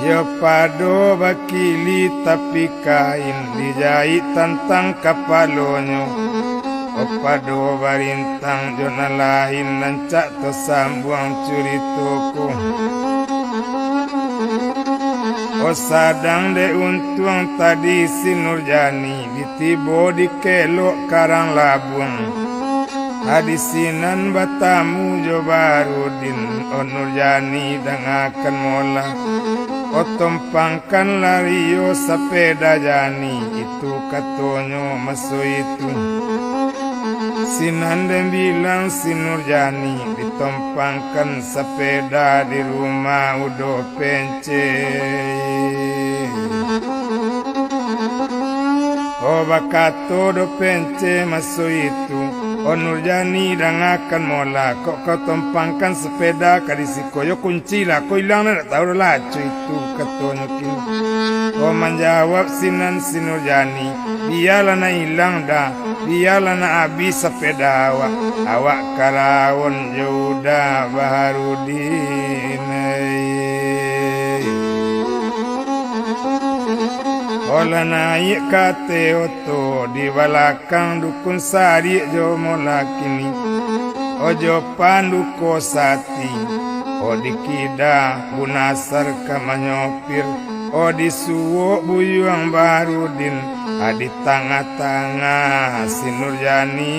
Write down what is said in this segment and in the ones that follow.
Yo pado bakili tapi kain dijahit tentang kapalonyo. O pado barintang jona lain nancak to sambuang curituku. O sadang de untuang tadi si Nurjani ditibo di kelok karang labung. Hadisinan batamu jo barudin o Nurjani dangakan mola. O tumpangkan lario sepeda jani itu katonyo maso itu. Sinandem bilang si Nurjani ditumpangkan sepeda di rumah udo pence. O bakato do pence maso itu. O Nurjani dangakan mola kok kau tumpangkan sepeda kadisi koyo kunci lah kau hilang nak tahu lah itu katonyo kini. O menjawab sinan si Nurjani biarlah na hilang dah biarlah na habis sepeda awak karawon jodoh Baharudin. Ola naik kate oto di belakang dukun sari jo mola kini. Ojo panduko sati. O dikida bunasar kamanyopir. O disuwo buyuang Baharudin. Adi tengah-tengah si Nurjani.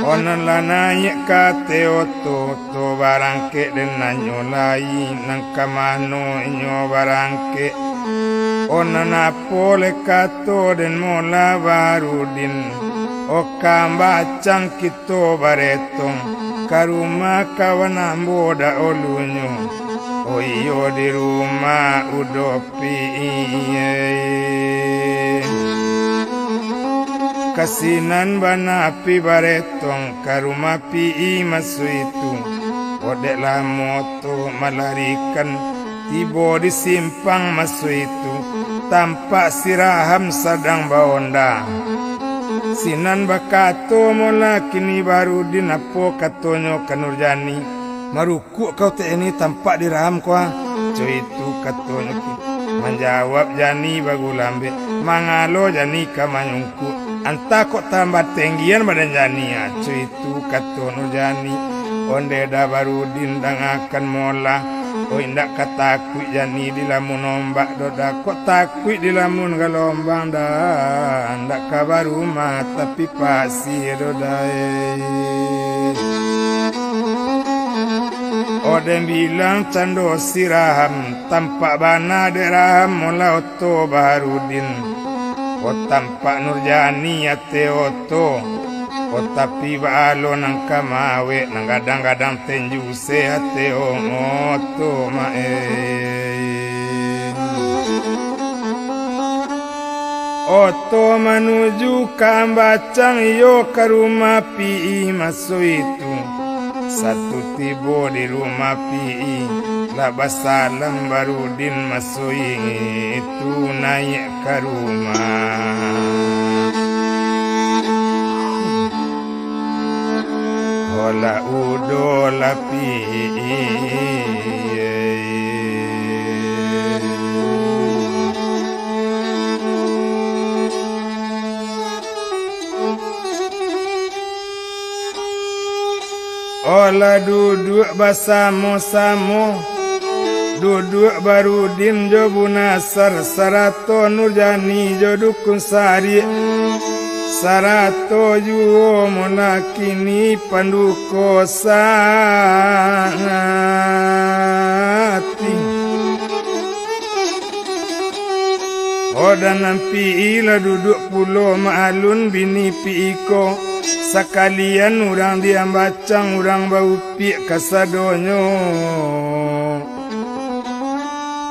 Onan la naik kate oto to barangke dengan nyolai nang kamano inyo barangke. Onan apole kato den mola Baharudin. O kambacang kito baretong karuma kawan amboda olunyo. O iyo di rumah udopi. Kasinan bana api baretong karuma pi masu itu. Odeklah moto melarikan tibo di simpang masu itu. Tampak siraham sedang baonda. Sinan bakato mola kini Baharudin apo katonyo ke Nurjani. Marukuk kau ini tampak diraham kau. Cuy itu katonyo kini. Menjawab Jani bagulambe. Mangalo Jani kamanyungku. Anta kok tambah tinggian badan Jani acu itu kata Nurjani. Onde da Baharudin dangakan mola. O indak katakui Jani di lamun ombak doda. Kok takui di lamun galombang dah. Ndak kabar rumah tapi pasir doda. Odem bilang cando siraham. Tampak bana deraham mola oto Baharudin. O tampak Nurjani ate oto. O tapi balo nang kamawe nang gadang-gadang tenju ate oto mae. Oto menuju kambacang yo ke rumah pi maso itu. Satu tibo di rumah pi. Labas salam Baharudin masuk itu naik ke rumah. Ola udo lapi. Ola duduk bersama-sama. Duduk Baharudin jo bunasar sarato Nurjani jo dukun sari. Sarato juo monakini panduko sati. Oda nampi ila duduk pulo maalun bini piiko. Sekalian urang diambacang urang bau pi kasadonyo.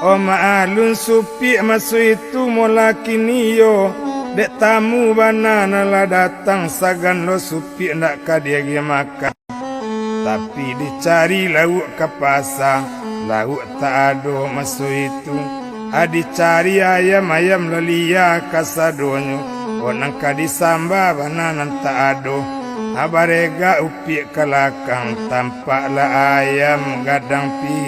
O maalun supi masu itu mola kini yo. Dek tamu banana lah datang sagan lo supi ndak kadia dia makan. Tapi dicari lauk ke pasar. Lauk tak ada masu itu. Dicari ayam-ayam lelia kasadonyo. O nang kadisamba banana tak ada. abarega upi kelakang tampaklah ayam gadang pi.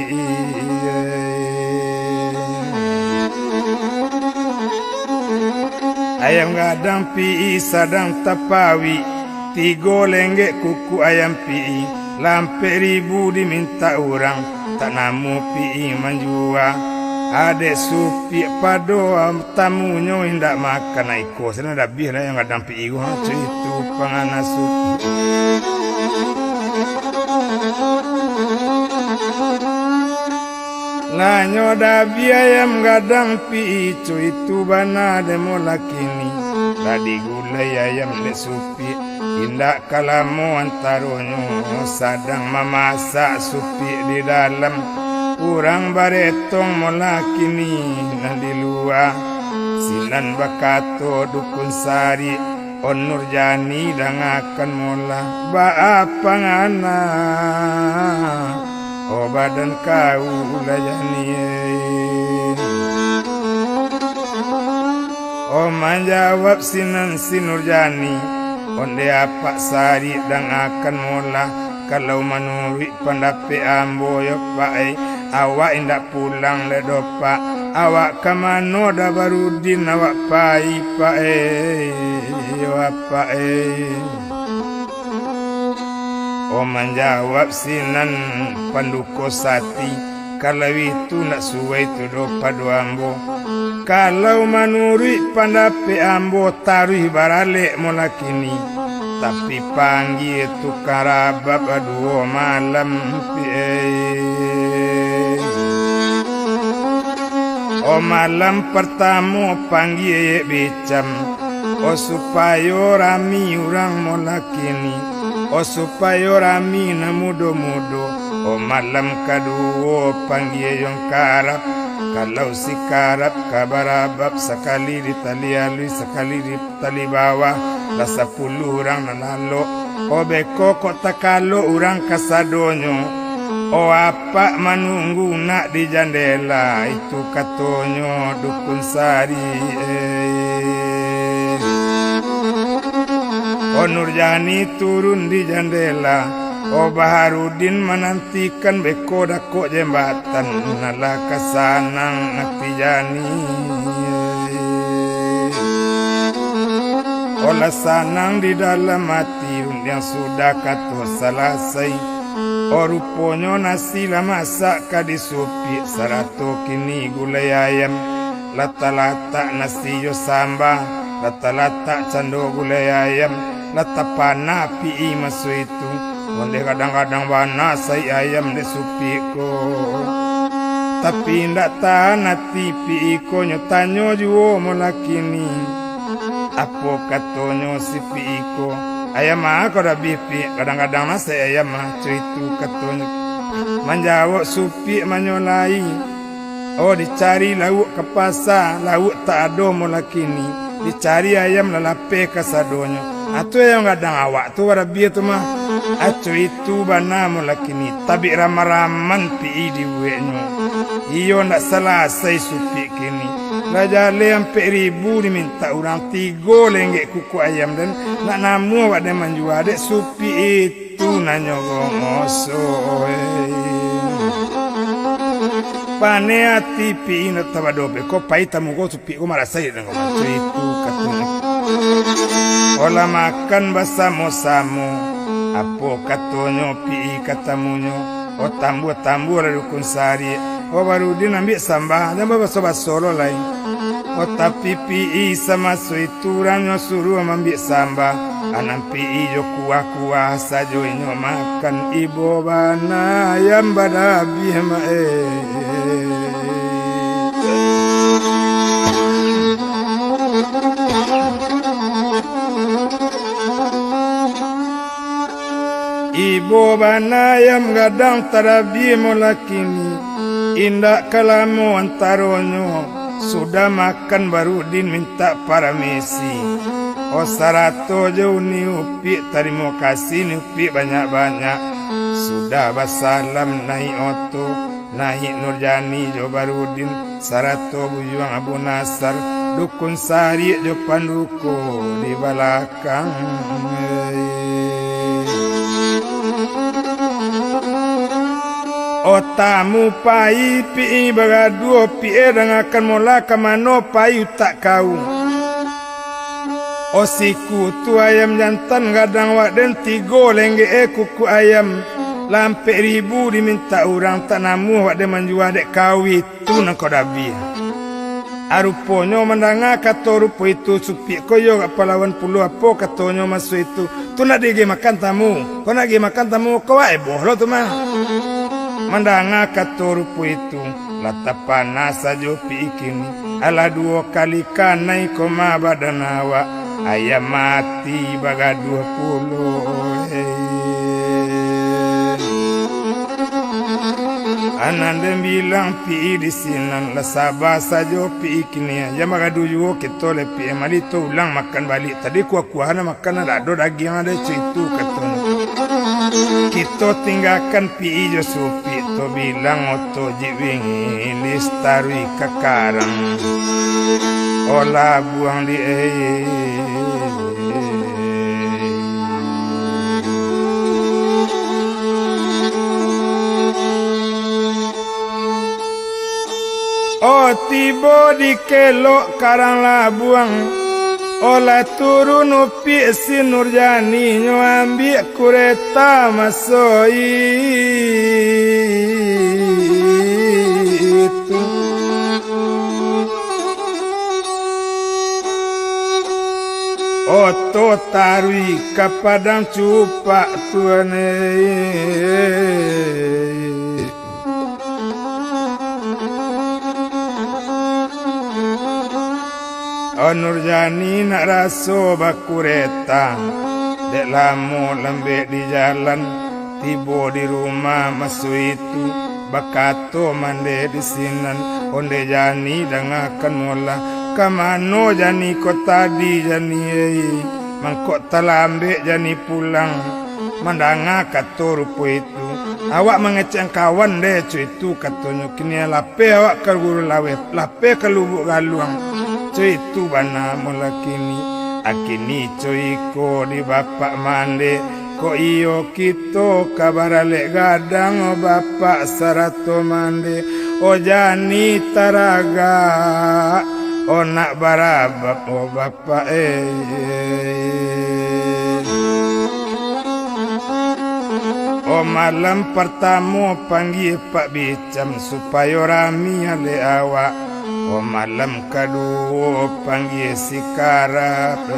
Ayam gadang pi sadang tapawi, 3 lenggek kuku ayam pi, lampe ribu diminta orang, tak namu pi menjua. Adek supi pado tamunya indak makan aiko, sana dah bih lah yang gadang pi itu pangana supi. Lanyo dabi ayam gadang pi itu bana demo lakini. Tadi gulai ayam le supi, indak kalamu antaronyo sadang memasak supi di dalam. Kurang baretong molakini nan di luar. Silan bakato dukun sari on Nurjani dangakan mola baapangana. O badan kau layani. O menjawab sinan si Nurjani, onde apa sari dangakan mola. Kalau menurut pendapat amboyok baik, awak indak pulang le dopak. Awak kamano dah barudin awak pai pae. Apa O menjawab sinan panduko sati, kalau itu nak suai tu dopa ambo. Kalau menurut pendapat ambo taruh barale molakini, tapi panggil tu karabab 2 malam O malam pertama panggil bicam, o supaya rami orang molakini, o supaya rami na mudo-mudo. O malam kedua panggil yang karab, kalau si karab kabarabab sekali di tali alui sekali di tali bawah, dah 10 orang nalalo. O beko kok takalo orang kasadonyo. O apa menunggu nak di jendela, itu katonyo dukun sari. O Nurjani turun di jendela, o Baharudin menantikan beko dako jembatan, nalah kasanang Atijani. Olah sanang di dalam hati yang sudah kata selesai. O ruponyo nasi lah masak ka disupi, 100 kini gulai ayam, lata-lata nasi yo sambal, lata-lata cando gulai ayam, lata panah pi masuk itu. Onde kadang-kadang bana sai ayam de supi ko, tapi ndak tahan hati pi ko nyotanyo juo molakini. Apo katonyo si pi ko, ayam aku dah bipi, kadang-kadang nasi ayam itu katonyo. Menjawab supi menyolai, oh dicari lauk ke pasar, lauk tak ada molakini. Dicari ayam lalape kasadonyo. Atu yang kadang awak tu warabi tu mah. Atu itu bana molakini, tapi ramaraman pi di wenyo. Iyo ndak selesai supi kini. Raja le 4,000 diminta orang 3 lenggek kuku ayam dan nak namu awak dia menjual dek supi itu nanyo ngoso. Pane hati pi ino tabadobe ko pai tamu ko supi ko marasa dengan ngoso itu katanya. Olah makan bersama-sama, apa katonyo pi katamunyo. O tambu-tambu dukun sari, o Barudin ambil sambah dan baso-baso lain. O tapi pi sama suituranyo suruh ambil sambah, anam pi jo kuah-kuah sajo inyo makan ibo bana yang badabi ma Ibu bana yang gadang tarabi molakini, indak kalamu antaronyo, sudah makan Barudin minta paramisi. O 100 jauh ni upi, terima kasih ni upi banyak-banyak. Sudah basalam naik oto, naik Nurjani jo Barudin, 100 bujuang Abu Nasar, dukun sari jo panduko di belakang. tamu pai pi bagaduo pi akan mola kamano payu tak kau. Siku tu ayam jantan gadang wak den tigo lengge kuku ayam. Lampe ribu diminta orang tak namu wak den menjual dek kawi tu nak kau dabi. Aruponyo mendanga kato rupo itu supi koyo pahlawan puluh apa katonyo masuk itu. Tu nak digi makan tamu. Kau nak digi makan tamu kau boh lo tu mah. Mendanga kato rupo itu latapan sajo pi kini. Ala 2 kali kanai koma badan awak. Ayam mati baga 20. Ananda bilang pi di sinan la sabah sajo pi kini ya maga duju kita le pi malito ulang makan balik tadi kuah-kuahana makan ada daging ada itu katong kita tinggalkan pi jo supi to bilang oto jiwingi listarui kakarang olah buang di tiba di kelok karang labuang olah turun upi si Nurjani nyo ambil kureta masoi itu oto tarui kapadang cupak tuane Nurjani nak raso bakureta dek lamu lembek di jalan tiba di rumah masuk itu bakato mande di sinan onde jani dengakan mola kamano jani ko tadi jani mangkok talambek jani pulang mandanga kato rupo itu awak mengeceng kawan deh cuy itu katonyo kini lape awak ke guru lawe lape ke lubuk galuang itu bana mula kini akini cuy ko di bapak mande ko iyo kito kabar lek gadang o bapak sarato mande o jani taraga o nak barabak o bapak o malam pertama panggil Pak Bicam supaya rami ale awak. O malam kedua panggil si Karap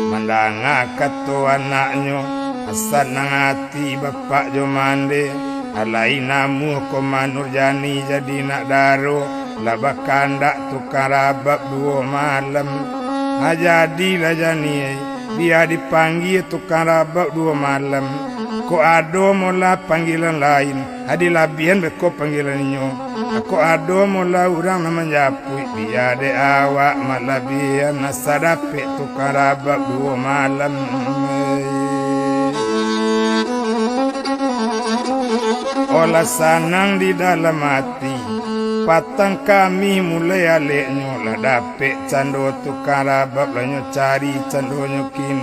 Mandanga katu anaknya asal nang hati bapak jo mande alai namu koma Nurjani jadi nak daro labakan dak tukar abab 2 malam jadilah jani dia dipanggil tukar abab 2 malam. Ko ado mola panggilan lain hadi labian beko panggilan inyo ko ado mola urang nama japui dia de awak malabian nasadape tukar abab 2 malam olah sanang di dalam hati patang kami mulai aleknya lah dapet cando tukar abab lanyo cari cando nyokin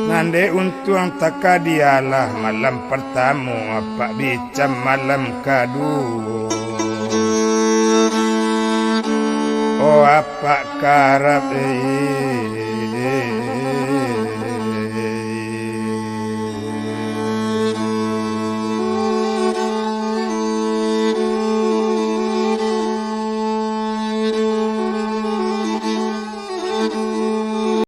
nande untuang takadialah malam pertama Pak Bicam malam kedua oh apa karap